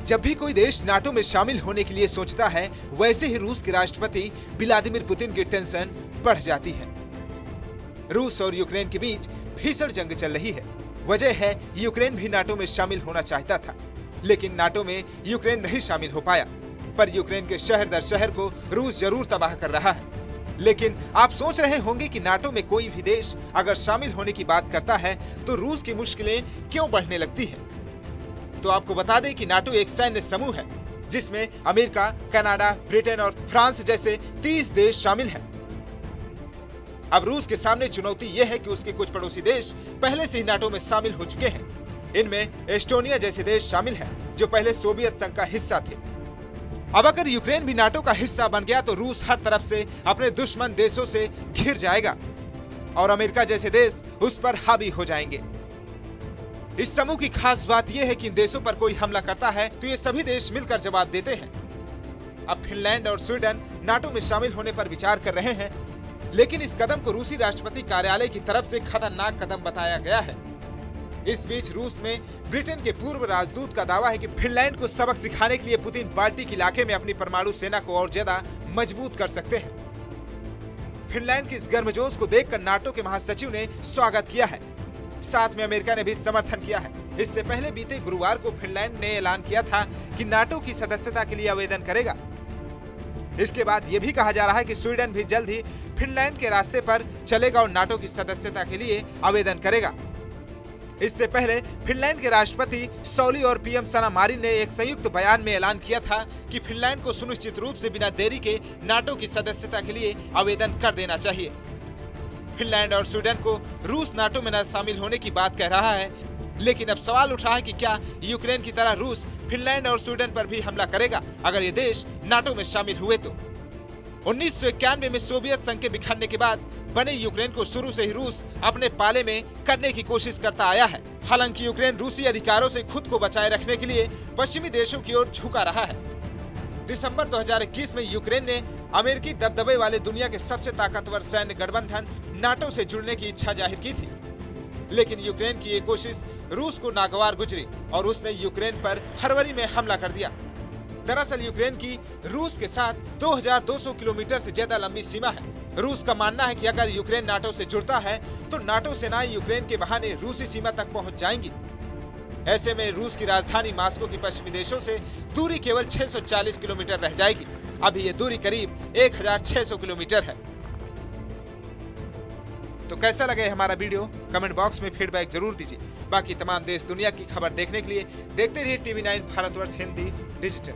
जब भी कोई देश नाटो में शामिल होने के लिए सोचता है, वैसे ही रूस के राष्ट्रपति व्लादिमीर पुतिन की टेंशन बढ़ जाती है। रूस और यूक्रेन के बीच भीषण जंग चल रही है। वजह है यूक्रेन भी नाटो में शामिल होना चाहता था, लेकिन नाटो में यूक्रेन नहीं शामिल हो पाया। पर यूक्रेन के शहर दर शहर को रूस जरूर तबाह कर रहा है। लेकिन आप सोच रहे होंगे कि नाटो में कोई भी देश अगर शामिल होने की बात करता है तो रूस की मुश्किलें क्यों बढ़ने लगती हैं? तो आपको बता दें कि नाटो एक सैन्य समूह है जिसमें अमेरिका, कनाडा, ब्रिटेन और फ्रांस जैसे 30 देश शामिल हैं। अब रूस के सामने चुनौती यह है कि उसके कुछ पड़ोसी देश पहले से ही नाटो में शामिल हो चुके हैं। इनमें एस्टोनिया जैसे देश शामिल हैं, जो पहले सोवियत संघ का हिस्सा थे। अब अगर यूक्रेन भी नाटो का हिस्सा बन गया तो रूस हर तरफ से अपने दुश्मन देशों से घिर जाएगा और अमेरिका जैसे देश उस पर हावी हो जाएंगे। इस समूह की खास बात यह है कि इन देशों पर कोई हमला करता है तो ये सभी देश मिलकर जवाब देते हैं। अब फिनलैंड और स्वीडन नाटो में शामिल होने पर विचार कर रहे हैं, लेकिन इस कदम को रूसी राष्ट्रपति कार्यालय की तरफ से खतरनाक कदम बताया गया है। इस बीच रूस में ब्रिटेन के पूर्व राजदूत का दावा है कि फिनलैंड को सबक सिखाने के लिए पुतिन बाल्टिक इलाके में अपनी परमाणु सेना को और ज्यादा मजबूत कर सकते हैं। फिनलैंड की इस गर्मजोश को देखकर नाटो के महासचिव ने स्वागत किया है। साथ में अमेरिका ने भी समर्थन किया है। इससे पहले बीते गुरुवार को फिनलैंड ने ऐलान किया था कि नाटो की सदस्यता के लिए आवेदन करेगा। इसके बाद यह भी कहा जा रहा है कि स्वीडन भी जल्द ही फिनलैंड के रास्ते पर चलेगा और नाटो की सदस्यता के लिए आवेदन करेगा। इससे पहले फिनलैंड के राष्ट्रपति सौली और पीएम सना मारिन ने एक संयुक्त बयान में ऐलान किया था कि फिनलैंड को सुनिश्चित रूप से बिना देरी के नाटो की सदस्यता के लिए आवेदन कर देना चाहिए। फिनलैंड और स्वीडन को रूस नाटो में न शामिल होने की बात कह रहा है, लेकिन अब सवाल उठ रहा है कि क्या यूक्रेन की तरह रूस फिनलैंड और स्वीडन पर भी हमला करेगा अगर ये देश नाटो में शामिल हुए तो। 1991 में सोवियत संघ के बिखरने के बाद बने यूक्रेन को शुरू से ही रूस अपने पाले में करने की कोशिश करता आया है। हालांकि यूक्रेन रूसी अधिकारों से खुद को बचाए रखने के लिए पश्चिमी देशों की ओर झुका रहा है। दिसंबर 2021 में यूक्रेन ने अमेरिकी दबदबे वाले दुनिया के सबसे ताकतवर सैन्य गठबंधन नाटो से जुड़ने की इच्छा जाहिर की थी, लेकिन यूक्रेन की ये कोशिश रूस को नागवार गुजरी और उसने यूक्रेन पर फरवरी में हमला कर दिया। दरअसल यूक्रेन की रूस के साथ 2200 किलोमीटर से ज्यादा लंबी सीमा है। रूस का मानना है कि अगर यूक्रेन नाटो से जुड़ता है तो नाटो सेनाएं यूक्रेन के बहाने रूसी सीमा तक पहुंच जाएंगी। ऐसे में रूस की राजधानी मास्को की पश्चिमी देशों से दूरी केवल 640 किलोमीटर रह जाएगी। अभी ये दूरी करीब 1600 किलोमीटर है। तो कैसा लगे हमारा वीडियो? कमेंट बॉक्स में फीडबैक जरूर दीजिए। बाकी तमाम देश दुनिया की खबर देखने के लिए देखते रहिए TV9 भारतवर्ष हिंदी डिजिटल।